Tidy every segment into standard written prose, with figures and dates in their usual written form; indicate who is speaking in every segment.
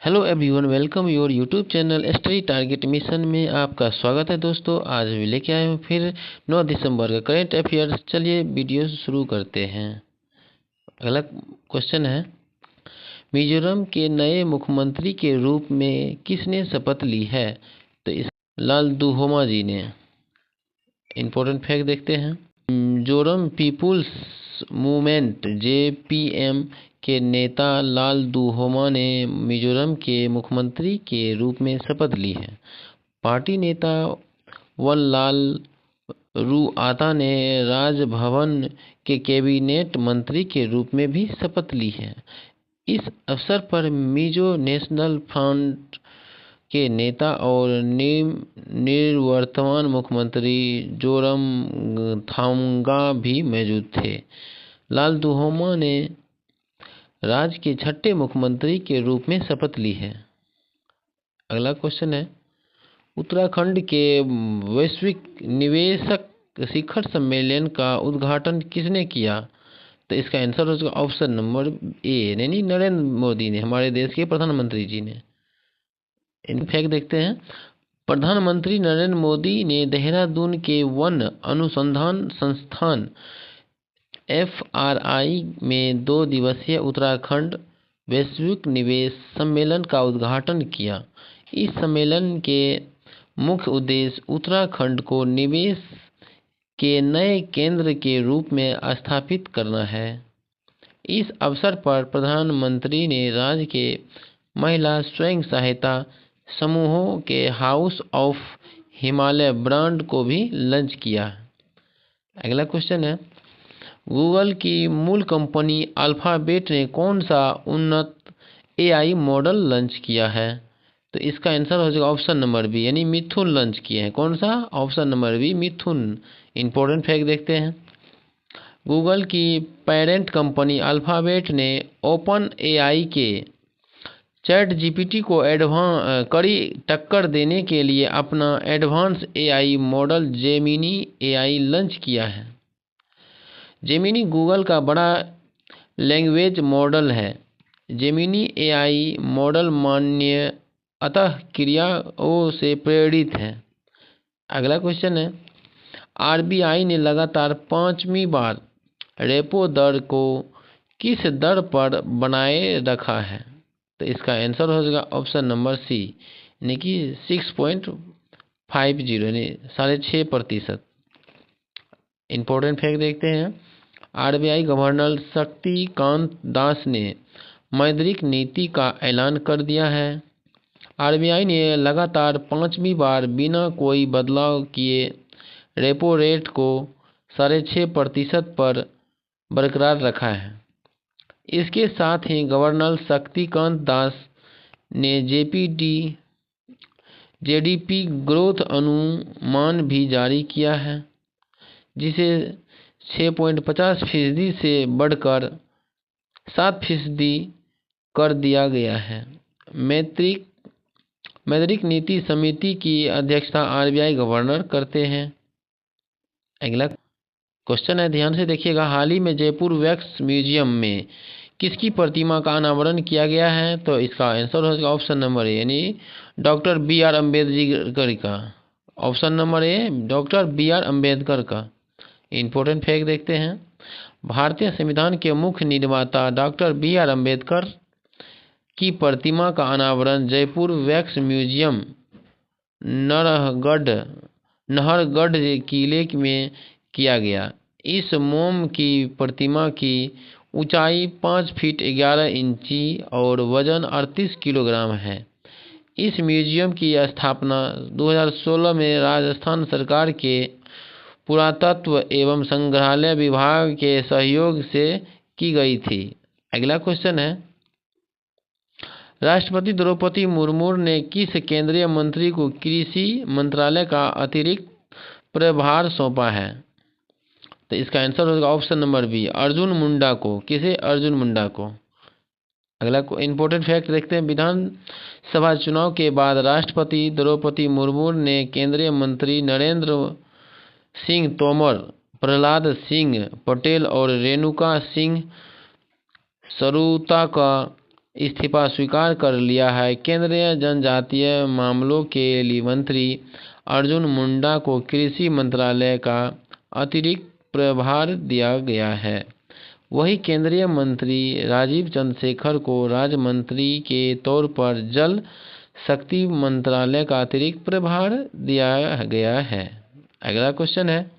Speaker 1: Hello everyone, welcome your YouTube channel study target mission में आपका स्वागत है। दोस्तों, आज भी लेके आए हूँ फिर 9 दिसंबर का करेंट अफेयर्स। चलिए वीडियो शुरू करते हैं। अगला क्वेश्चन है, मिजोरम के नए मुख्यमंत्री के रूप में किसने शपथ ली है? तो इस लालदुहोमा जी ने। इम्पोर्टेंट फैक्ट देखते हैं। मिजोरम पीपुल्स मूवमेंट JPM के नेता लालदुहोमा ने मिजोरम के मुख्यमंत्री के रूप में शपथ ली है। पार्टी नेता वनलाल रुआता ने राजभवन के कैबिनेट मंत्री के रूप में भी शपथ ली है। इस अवसर पर मिजो नेशनल फ्रंट के नेता और निवर्तमान मुख्यमंत्री जोरमथांगा भी मौजूद थे। लालदुहोमा ने राज्य के छठे मुख्यमंत्री के रूप में शपथ ली है। अगला क्वेश्चन है, उत्तराखंड के वैश्विक निवेशक शिखर सम्मेलन का उद्घाटन किसने किया? तो इसका आंसर हो जाएगा ऑप्शन नंबर ए, यानी नरेंद्र मोदी ने, हमारे देश के प्रधानमंत्री जी ने। इन फैक्ट देखते हैं। प्रधानमंत्री नरेंद्र मोदी ने देहरादून के वन अनुसंधान संस्थान FRI में 2 दिवसीय उत्तराखंड वैश्विक निवेश सम्मेलन का उद्घाटन किया। इस सम्मेलन के मुख्य उद्देश्य उत्तराखंड को निवेश के नए केंद्र के रूप में स्थापित करना है। इस अवसर पर प्रधानमंत्री ने राज्य के महिला स्वयं सहायता समूहों के हाउस ऑफ हिमालय ब्रांड को भी लॉन्च किया। अगला क्वेश्चन है, गूगल की मूल कंपनी अल्फाबेट ने कौन सा उन्नत AI मॉडल लॉन्च किया है? तो इसका आंसर हो जाएगा ऑप्शन नंबर बी, यानी मिथुन लॉन्च किए हैं। कौन सा? ऑप्शन नंबर बी, मिथुन। इंपॉर्टेंट फैक्ट देखते हैं। गूगल की पेरेंट कंपनी अल्फाबेट ने ओपन AI के ChatGPT को कड़ी टक्कर देने के लिए अपना advance AI model Gemini AI launch किया है। जेमिनी गूगल का बड़ा लैंग्वेज मॉडल है। जेमिनी AI मॉडल मान्य अतः क्रियाओं से प्रेरित है। अगला क्वेश्चन है, RBI ने लगातार 5वीं बार रेपो दर को किस दर पर बनाए रखा है? तो इसका आंसर हो जाएगा ऑप्शन नंबर सी, यानी कि 6.50, यानी 6.5%। इंपॉर्टेंट फैक्ट देखते हैं। RBI गवर्नर शक्तिकांत दास ने मौद्रिक नीति का ऐलान कर दिया है। RBI ने लगातार 5वीं बार बिना कोई बदलाव किए रेपो रेट को 6.5% पर बरकरार रखा है। इसके साथ ही गवर्नर शक्तिकांत दास ने GDP ग्रोथ अनुमान भी जारी किया है, जिसे 6.50% से बढ़कर 7% कर दिया गया है। मौद्रिक नीति समिति की अध्यक्षता RBI गवर्नर करते हैं। अगला क्वेश्चन है, ध्यान से देखिएगा। हाल ही में जयपुर वैक्स म्यूजियम में किसकी प्रतिमा का अनावरण किया गया है? तो इसका आंसर हो जाएगा ऑप्शन नंबर ए, यानी डॉक्टर BR अम्बेडकर का। Option number A, doctor BR Ambedkar का। इंपॉर्टेंट फैक्ट देखते हैं। भारतीय संविधान के मुख्य निर्माता डॉक्टर BR अम्बेडकर की प्रतिमा का अनावरण जयपुर वैक्स म्यूजियम नहरगढ़ किले में किया गया। इस मोम की प्रतिमा की ऊंचाई 5 फीट 11 इंची और वजन 38 किलोग्राम है। इस म्यूजियम की स्थापना 2016 में राजस्थान सरकार के पुरातत्व एवं संग्रहालय विभाग के सहयोग से की गई थी। अगला क्वेश्चन है, राष्ट्रपति द्रौपदी मुर्मू ने किस केंद्रीय मंत्री को कृषि मंत्रालय का अतिरिक्त प्रभार सौंपा है? तो इसका आंसर होगा option number B, Arjun Munda को। किसे? अर्जुन मुंडा को। अगला इंपॉर्टेंट फैक्ट देखते हैं। विधानसभा चुनाव के बाद राष्ट्रपति द्रौपदी मुर्मू ने केंद्रीय मंत्री नरेंद्र सिंह तोमर, प्रहलाद सिंह पटेल और रेणुका सिंह सरूता का इस्तीफा स्वीकार कर लिया है। केंद्रीय जनजातीय मामलों के लिए मंत्री अर्जुन मुंडा को कृषि मंत्रालय का अतिरिक्त प्रभार दिया गया है। वहीं केंद्रीय मंत्री राजीव चंद्रशेखर को राज्य मंत्री के तौर पर जल शक्ति मंत्रालय का अतिरिक्त प्रभार दिया गया है। अगला क्वेश्चन है,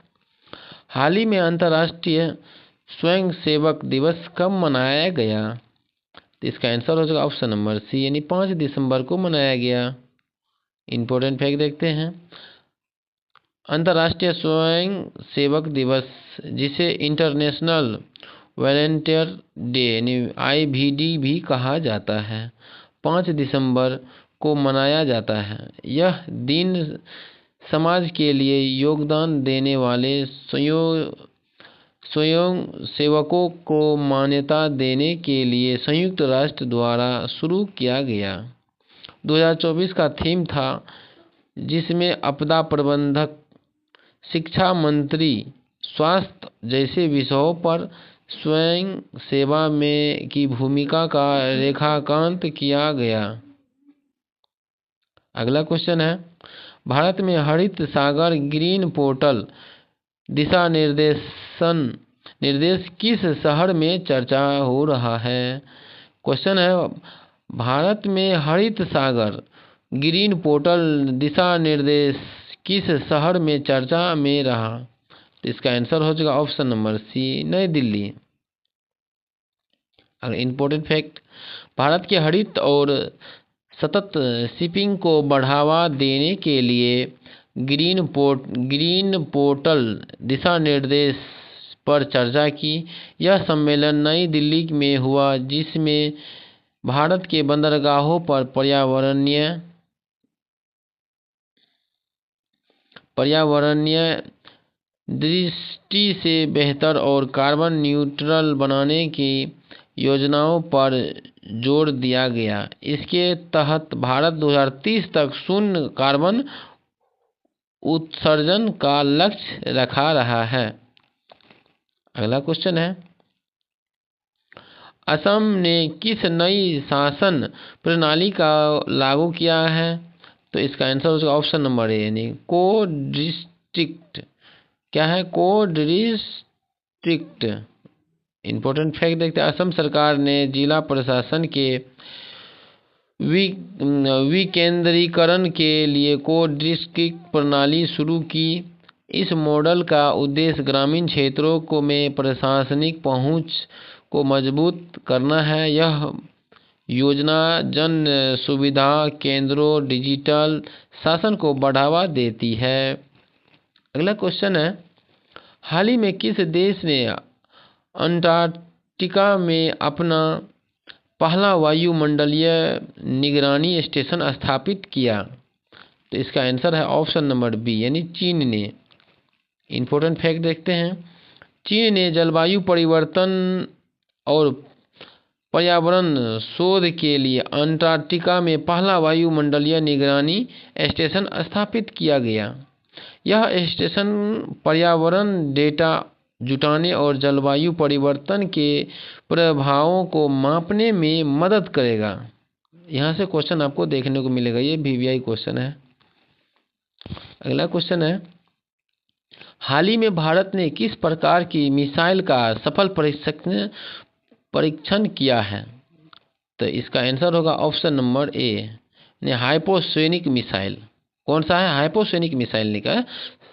Speaker 1: हाल ही में अंतर्राष्ट्रीय स्वयंसेवक दिवस कब मनाया गया? तो इसका आंसर हो जाएगा ऑप्शन नंबर सी, यानी 5 दिसंबर को मनाया गया। इंपॉर्टेंट फैक्ट देखते हैं। अंतर्राष्ट्रीय स्वयंसेवक दिवस, जिसे इंटरनेशनल वॉलंटियर डे यानी IVD भी कहा जाता है, 5 दिसंबर को मनाया जाता है। यह दिन समाज के लिए योगदान देने वाले स्वयंसेवकों को मान्यता देने के लिए संयुक्त राष्ट्र द्वारा शुरू किया गया। 2024 का थीम था, जिसमें आपदा प्रबंधक, शिक्षा मंत्री, स्वास्थ्य जैसे विषयों पर स्वयं सेवा में की भूमिका का रेखांकन किया गया। अगला क्वेश्चन है, भारत में हरित सागर ग्रीन पोर्टल दिशा निर्देश किस शहर में चर्चा हो रहा है? क्वेश्चन है, भारत में हरित सागर ग्रीन पोर्टल दिशा निर्देश किस शहर में चर्चा में रहा? तो इसका आंसर हो जाएगा ऑप्शन नंबर सी, नई दिल्ली। अगर इम्पोर्टेंट फैक्ट, भारत के हरित और सतत शिपिंग को बढ़ावा देने के लिए ग्रीन पोर्टल दिशा निर्देश पर चर्चा की। यह सम्मेलन नई दिल्ली में हुआ, जिसमें भारत के बंदरगाहों पर पर्यावरणीय दृष्टि से बेहतर और कार्बन न्यूट्रल बनाने की योजनाओं पर जोर दिया गया। इसके तहत भारत 2030 तक शून्य कार्बन उत्सर्जन का लक्ष्य रखा रहा है। अगला क्वेश्चन है, असम ने किस नई शासन प्रणाली का लागू किया है? तो इसका आंसर हो जाएगा ऑप्शन नंबर ए, यानी को डिस्ट्रिक्ट। क्या है? को डिस्ट्रिक्ट। इंपॉर्टेंट फैक्ट देखते हैं, असम सरकार ने जिला प्रशासन के विकेंद्रीकरण के लिए को डिस्ट्रिक्ट प्रणाली शुरू की। इस मॉडल का उद्देश्य ग्रामीण क्षेत्रों में प्रशासनिक पहुंच को मजबूत करना है। यह योजना जन सुविधा केंद्रों, डिजिटल शासन को बढ़ावा देती है। अगला क्वेश्चन है, हाल ही में किस देश ने अंटार्कटिका में अपना पहला वायुमंडलीय निगरानी स्टेशन स्थापित किया? तो इसका आंसर है ऑप्शन नंबर बी, यानी चीन ने। इंपॉर्टेंट फैक्ट देखते हैं, चीन ने जलवायु परिवर्तन और पर्यावरण शोध के लिए अंटार्कटिका में पहला वायुमंडलीय निगरानी स्टेशन स्थापित किया गया। यह स्टेशन पर्यावरण डेटा जुटाने और जलवायु परिवर्तन के प्रभावों को मापने में मदद करेगा। यहाँ से क्वेश्चन आपको देखने को मिलेगा, ये VVI क्वेश्चन है। अगला क्वेश्चन है, हाल ही में भारत ने किस प्रकार की मिसाइल का सफल परीक्षण किया है? तो इसका आंसर होगा ऑप्शन नंबर ए, ने हाइपोसोनिक मिसाइल। कौन सा है? हाइपोसोनिक मिसाइल का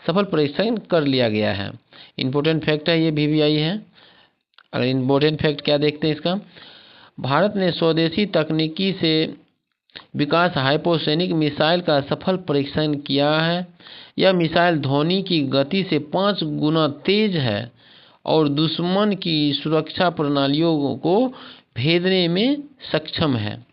Speaker 1: सफल परीक्षण कर लिया गया है। इंपॉर्टेंट फैक्ट है, ये VVI है। अगर इंपॉर्टेंट फैक्ट क्या देखते हैं इसका, भारत ने स्वदेशी तकनीकी से विकास हाइपोसोनिक मिसाइल का सफल परीक्षण किया है। यह मिसाइल ध्वनि की गति से 5 गुना तेज है और दुश्मन की सुरक्षा प्रणालियों को भेदने में सक्षम है।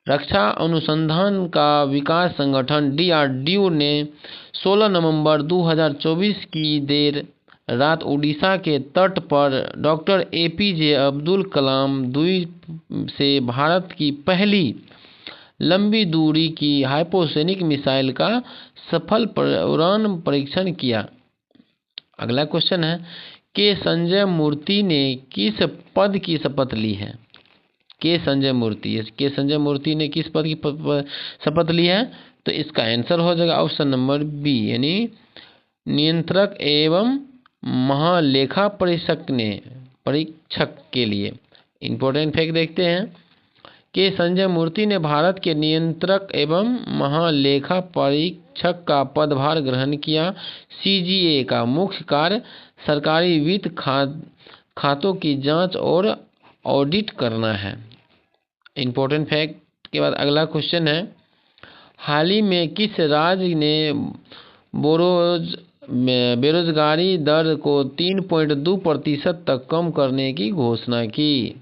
Speaker 1: रक्षा अनुसंधान का विकास संगठन DRDO ने 16 नवंबर 2024 की देर रात उड़ीसा के तट पर डॉक्टर APJ अब्दुल कलाम द्वीप से भारत की पहली लंबी दूरी की हाइपोसोनिक मिसाइल का सफल उड़ान परीक्षण किया। अगला क्वेश्चन है, के संजय मूर्ति ने किस पद की शपथ ली है? के संजय मूर्ति। के संजय मूर्ति ने किस पद की शपथ ली है? तो इसका आंसर हो जाएगा ऑप्शन नंबर बी, यानी नियंत्रक एवं महालेखा परीक्षक के लिए। इंपॉर्टेंट फैक्ट देखते हैं। के संजय मूर्ति ने भारत के नियंत्रक एवं महालेखा परीक्षक का पदभार ग्रहण किया। सीजीए का मुख्य कार्य सरकारी वित्त खातों की जांच और ऑडिट करना है। इंपॉर्टेंट फैक्ट के बाद अगला क्वेश्चन है, हाल ही में किस राज्य ने बेरोजगारी दर को 3.2% तक कम करने की घोषणा की?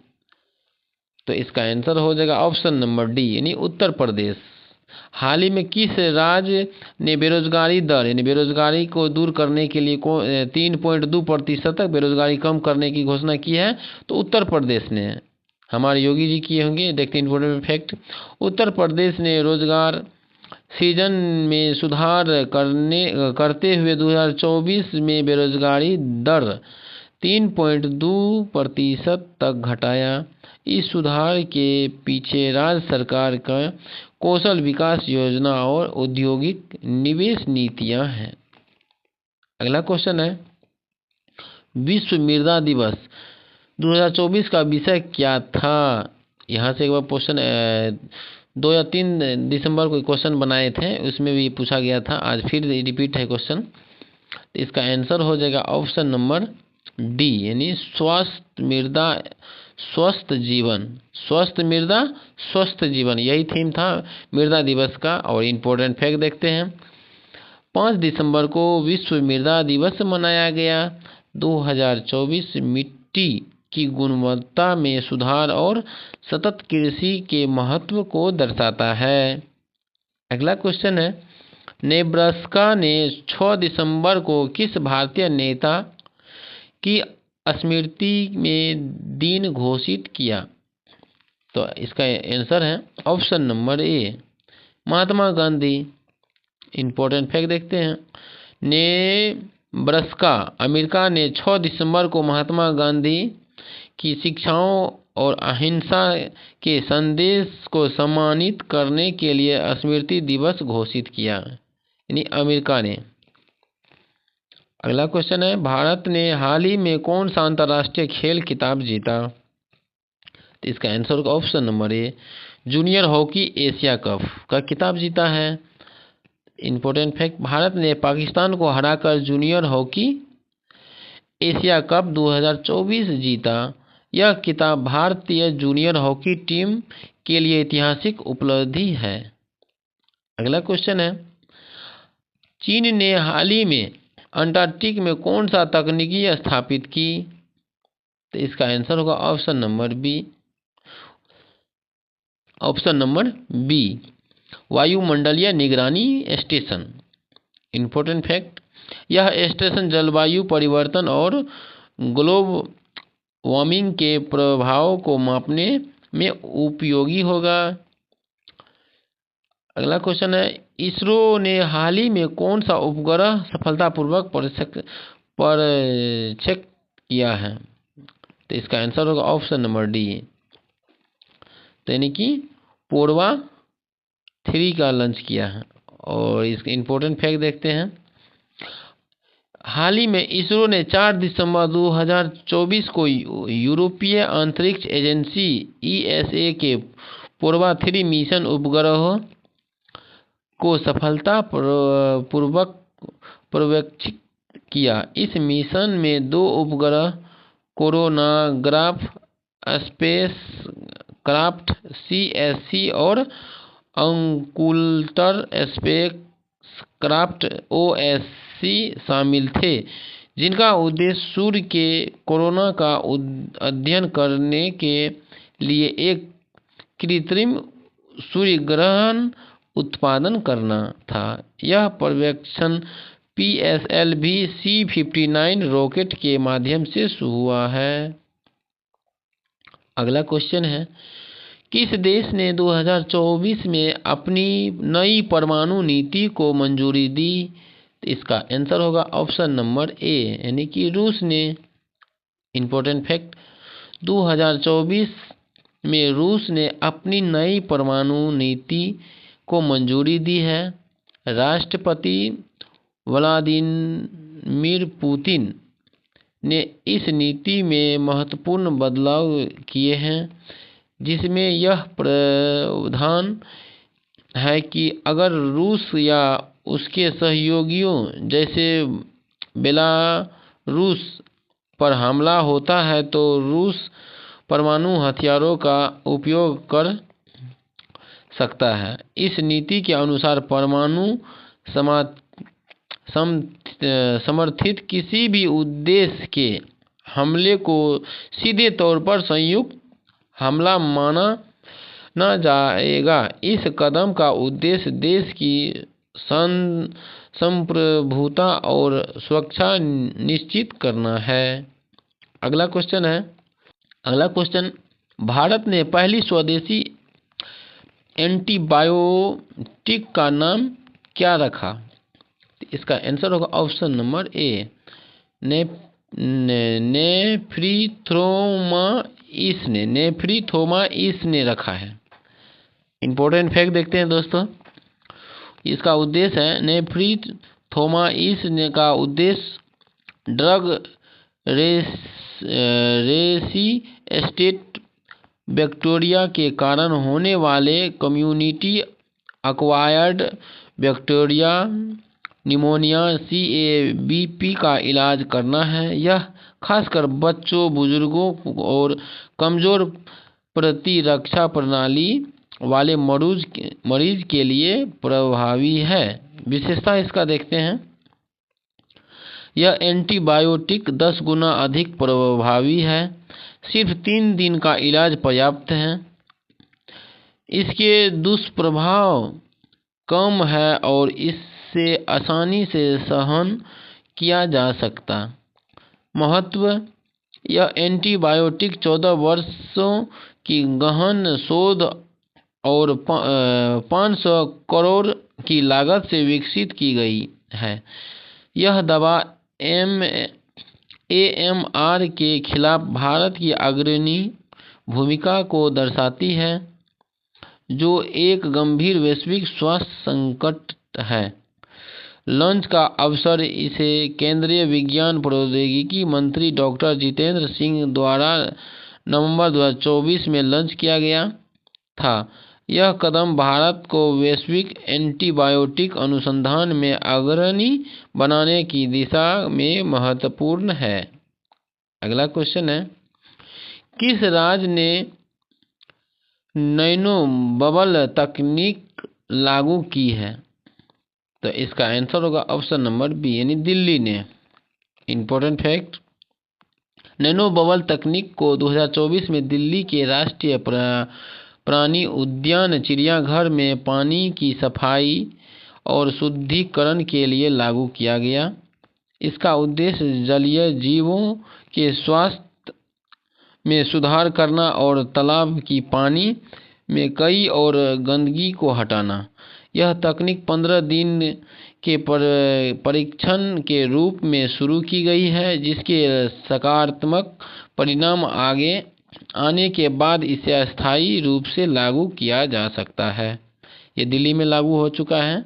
Speaker 1: तो इसका आंसर हो जाएगा ऑप्शन नंबर डी, यानी उत्तर प्रदेश। हाल ही में किस राज्य ने बेरोजगारी दर यानी बेरोजगारी को दूर करने के लिए 3.2% तक बेरोजगारी कम करने की घोषणा की है? तो उत्तर प्रदेश ने। हमारे योगी जी किए होंगे। देखते हैं इंपॉर्टेंट फैक्ट। उत्तर प्रदेश ने रोजगार सीजन में सुधार करते हुए 2024 में बेरोजगारी दर 3.2% तक घटाया। इस सुधार के पीछे राज्य सरकार का कौशल विकास योजना और औद्योगिक निवेश नीतियां हैं। अगला क्वेश्चन है, विश्व मृदा दिवस 2024 का विषय क्या था? यहाँ से एक बार क्वेश्चन 2 या 3 दिसंबर को क्वेश्चन बनाए थे, उसमें भी पूछा गया था। आज फिर रिपीट है क्वेश्चन। तो इसका आंसर हो जाएगा ऑप्शन नंबर डी, यानी स्वस्थ मृदा स्वस्थ जीवन। स्वस्थ मृदा स्वस्थ जीवन, यही थीम था मृदा दिवस का। और इम्पोर्टेंट फैक्ट देखते हैं। 5 दिसंबर को विश्व मृदा दिवस मनाया गया। 2024 मिट्टी की गुणवत्ता में सुधार और सतत कृषि के महत्व को दर्शाता है। अगला क्वेश्चन है, नेब्रास्का ने 6 दिसंबर को किस भारतीय नेता की स्मृति में दिन घोषित किया? तो इसका आंसर है ऑप्शन नंबर ए, महात्मा गांधी। इंपॉर्टेंट फैक्ट देखते हैं। नेब्रास्का अमेरिका ने 6 दिसंबर को महात्मा गांधी की शिक्षाओं और अहिंसा के संदेश को सम्मानित करने के लिए स्मृति दिवस घोषित किया, यानी अमेरिका ने। अगला क्वेश्चन है, भारत ने हाल ही में कौन सा अंतर्राष्ट्रीय खेल खिताब जीता? तो इसका आंसर होगा ऑप्शन नंबर ए, जूनियर हॉकी एशिया कप का खिताब जीता है। इंपॉर्टेंट फैक्ट, भारत ने पाकिस्तान को हराकर जूनियर हॉकी एशिया कप 2024 जीता। यह खिताब भारतीय जूनियर हॉकी टीम के लिए ऐतिहासिक उपलब्धि है। अगला क्वेश्चन है, चीन ने हाल ही में अंटार्कटिक में कौन सा तकनीकी स्थापित की? तो इसका आंसर होगा ऑप्शन नंबर बी, वायुमंडलीय निगरानी स्टेशन। इंपॉर्टेंट फैक्ट, यह स्टेशन जलवायु परिवर्तन और ग्लोबल वार्मिंग के प्रभाव को मापने में उपयोगी होगा। अगला क्वेश्चन है, इसरो ने हाल ही में कौन सा उपग्रह सफलतापूर्वक प्रक्षेपित किया है? तो इसका आंसर होगा ऑप्शन नंबर डी, तो यानी कि पूर्वा 3 का लॉन्च किया है। और इसके इंपॉर्टेंट फैक्ट देखते हैं। हाल ही में इसरो ने 4 दिसंबर 2024 को यूरोपीय अंतरिक्ष एजेंसी ESA के पूर्वा 3 मिशन उपग्रह को सफलतापूर्वक प्रक्षेपित किया। इस मिशन में 2 उपग्रह कोरोनाग्राफ स्पेसक्राफ्ट CSC और अंकुल्टर स्पेसक्राफ्ट OSC शामिल थे, जिनका उद्देश्य सूर्य के कोरोना का अध्ययन करने के लिए एक कृत्रिम सूर्यग्रहण उत्पादन करना था। यह पर्यवेक्षण PSLV C-59 रॉकेट के माध्यम से हुआ है। अगला क्वेश्चन है, किस देश ने 2024 में अपनी नई परमाणु नीति को मंजूरी दी? तो इसका आंसर होगा ऑप्शन नंबर ए, यानी कि रूस ने। इंपॉर्टेंट फैक्ट, 2024 में रूस ने अपनी नई परमाणु नीति को मंजूरी दी है। राष्ट्रपति व्लादिमीर पुतिन ने इस नीति में महत्वपूर्ण बदलाव किए हैं, जिसमें यह प्रावधान है कि अगर रूस या उसके सहयोगियों जैसे बेलारूस पर हमला होता है तो रूस परमाणु हथियारों का उपयोग कर सकता है। इस नीति के अनुसार परमाणु समर्थित किसी भी उद्देश्य के हमले को सीधे तौर पर संयुक्त हमला माना न जाएगा। इस कदम का उद्देश्य देश की संप्रभुता और सुरक्षा निश्चित करना है। अगला क्वेश्चन, भारत ने पहली स्वदेशी एंटीबायोटिक का नाम क्या रखा? इसका आंसर होगा ऑप्शन नंबर ए, नेफ्रीथोमाइस ने रखा है। इंपॉर्टेंट फैक्ट देखते हैं दोस्तों। इसका उद्देश्य है नेफ्रीथोमाइस का उद्देश्य ड्रग रेसिस्टेंट बैक्टीरिया के कारण होने वाले community acquired bacteria pneumonia CABP का इलाज करना है। यह खासकर बच्चों, बुजुर्गों और कमजोर प्रतिरक्षा प्रणाली वाले मरीज के लिए प्रभावी है। विशेषता इसका देखते हैं। यह एंटीबायोटिक 10 गुना अधिक प्रभावी है। सिर्फ 3 दिन का इलाज पर्याप्त है। इसके दुष्प्रभाव कम है और इससे आसानी से सहन किया जा सकता। महत्व: यह एंटीबायोटिक 14 वर्षों की गहन शोध और 500 करोड़ की लागत से विकसित की गई है। यह दवा AMR के खिलाफ भारत की अग्रणी भूमिका को दर्शाती है, जो एक गंभीर वैश्विक स्वास्थ्य संकट है। लॉन्च का अवसर इसे केंद्रीय विज्ञान प्रौद्योगिकी मंत्री डॉक्टर जितेंद्र सिंह द्वारा नवंबर 2024 में लॉन्च किया गया था। यह कदम भारत को वैश्विक एंटीबायोटिक अनुसंधान में अग्रणी बनाने की दिशा में महत्वपूर्ण है। अगला क्वेश्चन है, किस राज्य ने नैनो बबल तकनीक लागू की है? तो इसका आंसर होगा ऑप्शन नंबर बी, यानी दिल्ली ने। इंपॉर्टेंट फैक्ट: नैनो बबल तकनीक को 2024 में दिल्ली के राष्ट्रीय प्राणी उद्यान चिड़ियाघर में पानी की सफाई और शुद्धिकरण के लिए लागू किया गया। इसका उद्देश्य जलीय जीवों के स्वास्थ्य में सुधार करना और तालाब की पानी में कई और गंदगी को हटाना। यह तकनीक 15 दिन के परीक्षण के रूप में शुरू की गई है, जिसके सकारात्मक परिणाम आगे आने के बाद इसे अस्थायी रूप से लागू किया जा सकता है। ये दिल्ली में लागू हो चुका है।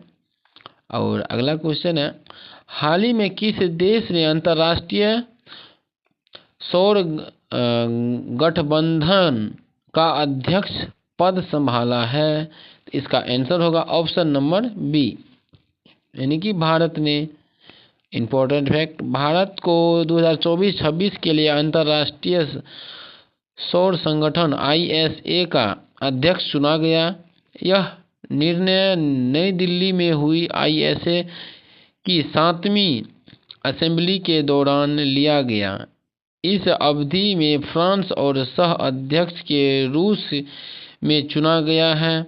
Speaker 1: और अगला क्वेश्चन है, हाल ही में किस देश ने अंतर्राष्ट्रीय सौर गठबंधन का अध्यक्ष पद संभाला है? इसका आंसर होगा ऑप्शन नंबर बी, यानी कि भारत ने। इंपॉर्टेंट फैक्ट: भारत को 2024-26 के लिए अंतर्राष्ट्रीय सौर संगठन ISA का अध्यक्ष चुना गया। यह निर्णय नई दिल्ली में हुई ISA की 7वीं असेंबली के दौरान लिया गया। इस अवधि में फ्रांस और सह अध्यक्ष के रूस में चुना गया है।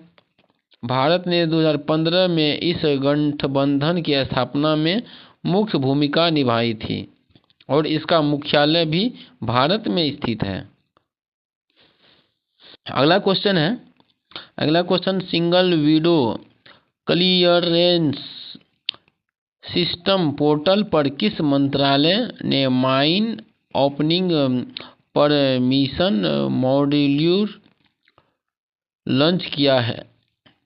Speaker 1: भारत ने 2015 में इस गठबंधन की स्थापना में मुख्य भूमिका निभाई थी और इसका मुख्यालय भी भारत में स्थित है। अगला question, single window clearance system portal पर किस मंत्रालय ने mine opening permission module launch किया है?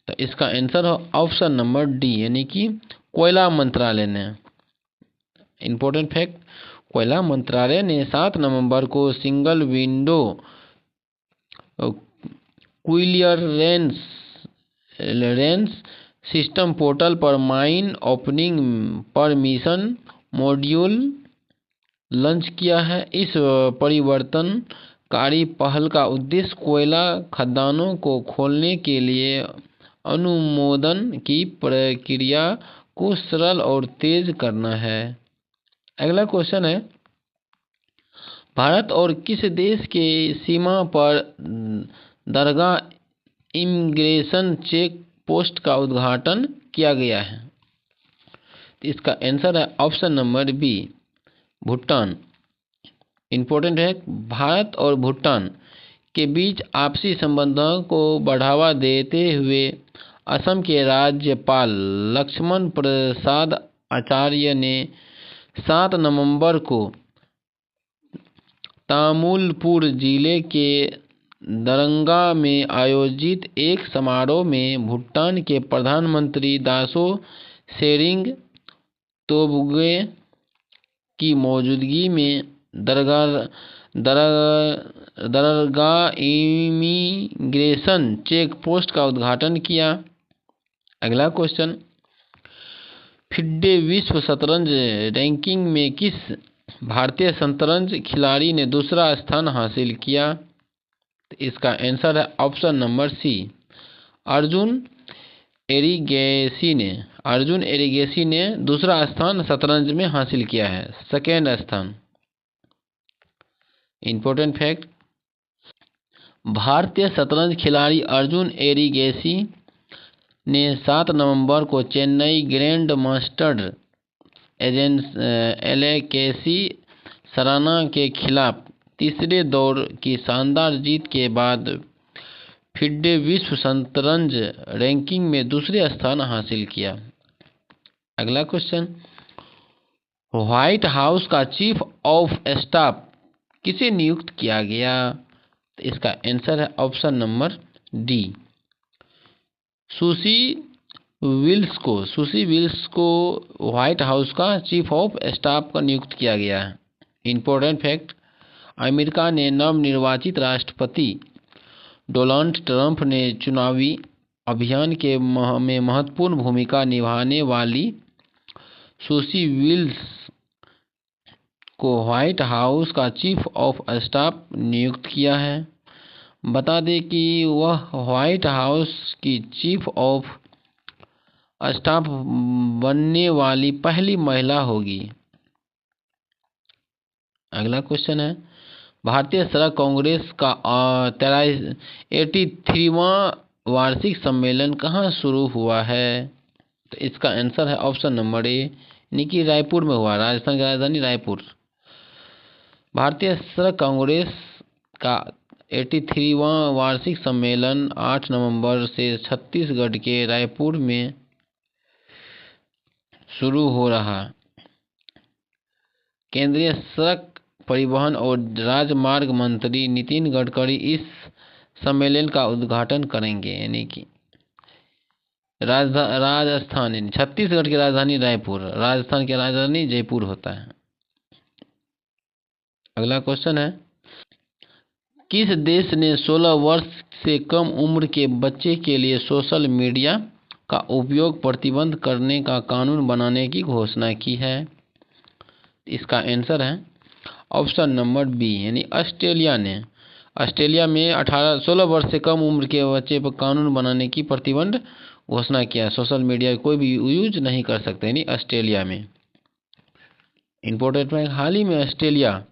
Speaker 1: तो इसका आंसर है ऑप्शन नंबर डी, यानी कि कोयला मंत्रालय ने। इंपॉर्टेंट फैक्ट, कोयला मंत्रालय ने 7 नवंबर को single window clearance system portal पर mine opening permission module launch किया है। इस परिवर्तनकारी पहल का उद्देश्य कोयला खदानों को खोलने के लिए अनुमोदन की प्रक्रिया को सरल और तेज करना है। अगला क्वेश्चन है, भारत और किस देश के सीमा पर दरगाह इमिग्रेशन चेक पोस्ट का उद्घाटन किया गया है? तो इसका आंसर है option number B, Bhutan. Important है, भारत और भूटान के बीच आपसी संबंधों को बढ़ावा देते हुए असम के राज्यपाल लक्ष्मण प्रसाद आचार्य ने 7 नवंबर को तामुलपुर जिले के दरंगा में आयोजित एक समारोह में भूटान के प्रधानमंत्री दाशो शेरिंग तोब्गे की मौजूदगी में दरगाह इमिग्रेशन चेक पोस्ट का उद्घाटन किया। अगला क्वेश्चन, फिडे विश्व शतरंज रैंकिंग में किस भारतीय शतरंज खिलाड़ी ने दूसरा स्थान हासिल किया? तो इसका आंसर है option number C, Arjun Erigaisi ने दूसरा स्थान शतरंज में हासिल किया है, सेकेंड स्थान। इंपॉर्टेंट फैक्ट, भारतीय शतरंज खिलाड़ी अर्जुन एरिगेसी ने 7 नवंबर को चेन्नई ग्रैंड मास्टर एलेकेसी सराना के खिलाफ तीसरे दौर की शानदार जीत के बाद फिडे विश्व शतरंज रैंकिंग में दूसरे स्थान हासिल किया। अगला क्वेश्चन, व्हाइट हाउस का चीफ ऑफ स्टाफ किसे नियुक्त किया गया? तो इसका आंसर है ऑप्शन नंबर डी, सुसी विल्स को व्हाइट हाउस का चीफ ऑफ स्टाफ का नियुक्त किया गया है। इंपॉर्टेंट फैक्ट, अमेरिका ने नवनिर्वाचित राष्ट्रपति डोनाल्ड ट्रंप ने चुनावी अभियान में महत्वपूर्ण भूमिका निभाने वाली सुसी विल्स को व्हाइट हाउस का चीफ ऑफ स्टाफ नियुक्त किया है। बता दें कि वह व्हाइट हाउस की चीफ ऑफ स्टाफ बनने वाली पहली महिला होगी। अगला क्वेश्चन है, भारतीय सड़क कांग्रेस का 83वां वार्षिक सम्मेलन कहाँ शुरू हुआ है? तो इसका आंसर है ऑप्शन नंबर ए, यानी कि रायपुर में हुआ, राजस्थान की राजधानी रायपुर। भारतीय सड़क कांग्रेस का 83वां वार्षिक सम्मेलन 8 नवंबर से छत्तीसगढ़ के रायपुर में शुरू हो रहा। केंद्रीय सड़क परिवहन और राजमार्ग मंत्री नितिन गडकरी इस सम्मेलन का उद्घाटन करेंगे, यानी कि राजस्थान यानी छत्तीसगढ़ की राजधानी रायपुर, राजस्थान की राजधानी जयपुर होता है। अगला क्वेश्चन है, किस देश ने 16 वर्ष से कम उम्र के बच्चे के लिए सोशल मीडिया का उपयोग प्रतिबंध करने का कानून बनाने की घोषणा की है? इसका आंसर है ऑप्शन नंबर बी, यानी ऑस्ट्रेलिया ने। ऑस्ट्रेलिया में 16 वर्ष से कम उम्र के बच्चे पर कानून बनाने की प्रतिबंध घोषणा किया। सोशल मीडिया कोई भी यूज नहीं कर सकते, यानी ऑस्ट्रेलिया में। इंपॉर्टेंट है, हाल ही में ऑस्ट्रेलिया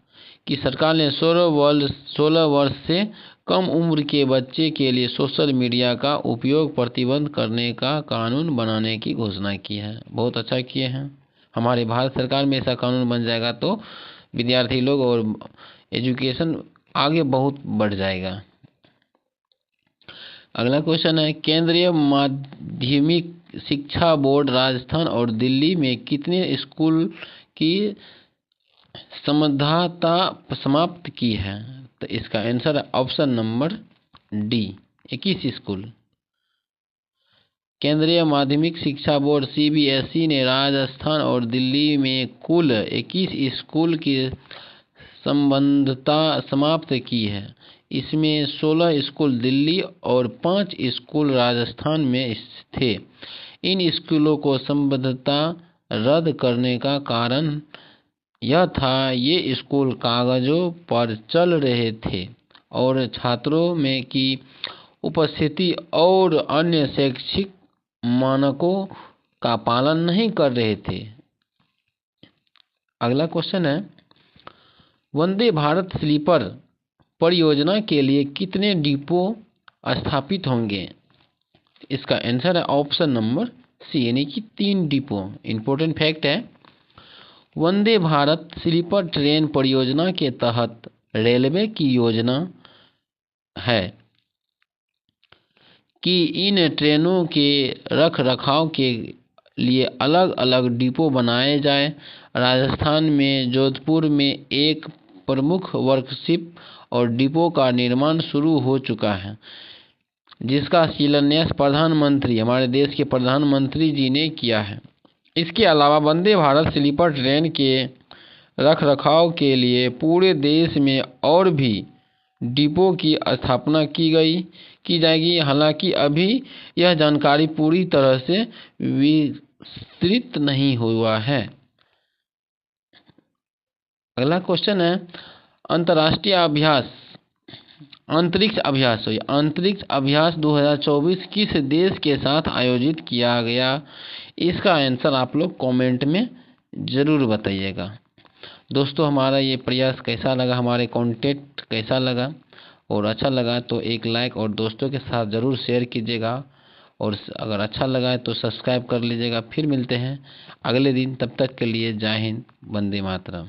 Speaker 1: की सरकार ने 16 वर्ष से कम उम्र के बच्चे के लिए सोशल मीडिया का उपयोग प्रतिबंध करने का कानून बनाने की घोषणा की है। बहुत अच्छा किए हैं। हमारे भारत सरकार में ऐसा कानून बन जाएगा तो विद्यार्थी लोग और एजुकेशन आगे बहुत बढ़ जाएगा। अगला क्वेश्चन है, केंद्रीय माध्यमिक शिक्षा बोर्ड राजस्थान और दिल्ली में कितने स्कूल की समझौता समाप्त की है? तो इसका आंसर है ऑप्शन नंबर डी, 21 स्कूल। केंद्रीय माध्यमिक शिक्षा बोर्ड CBSE ने राजस्थान और दिल्ली में कुल 21 स्कूल की संबद्धता समाप्त की है। इसमें 16 स्कूल दिल्ली और 5 स्कूल राजस्थान में थे। इन स्कूलों को संबद्धता रद्द करने का कारण यह था, ये स्कूल कागजों पर चल रहे थे और छात्रों में की उपस्थिति और अन्य शैक्षिक मानकों का पालन नहीं कर रहे थे। अगला क्वेश्चन है, वंदे भारत स्लीपर परियोजना के लिए कितने डिपो स्थापित होंगे? इसका आंसर है ऑप्शन नंबर सी, यानी कि 3 डिपो। इंपॉर्टेंट फैक्ट है, वंदे भारत स्लीपर ट्रेन परियोजना के तहत रेलवे की योजना है कि इन ट्रेनों के रखरखाव के लिए अलग अलग डिपो बनाए जाए। राजस्थान में जोधपुर में एक प्रमुख वर्कशिप और डिपो का निर्माण शुरू हो चुका है, जिसका शिलान्यास प्रधानमंत्री, हमारे देश के प्रधानमंत्री जी ने किया है। इसके अलावा वंदे भारत स्लीपर ट्रेन के रखरखाव के लिए पूरे देश में और भी डिपो की स्थापना की जाएगी। हालांकि अभी यह जानकारी पूरी तरह से विस्तृत नहीं हुआ है। अगला क्वेश्चन है, अंतरिक्ष अभ्यास 2024 किस देश के साथ आयोजित किया गया? इसका आंसर आप लोग कमेंट में ज़रूर बताइएगा। दोस्तों, हमारा ये प्रयास कैसा लगा, हमारे कंटेंट कैसा लगा, और अच्छा लगा तो एक लाइक और दोस्तों के साथ ज़रूर शेयर कीजिएगा, और अगर अच्छा लगा है तो सब्सक्राइब कर लीजिएगा। फिर मिलते हैं अगले दिन, तब तक के लिए जय हिंद, वंदे मातरम।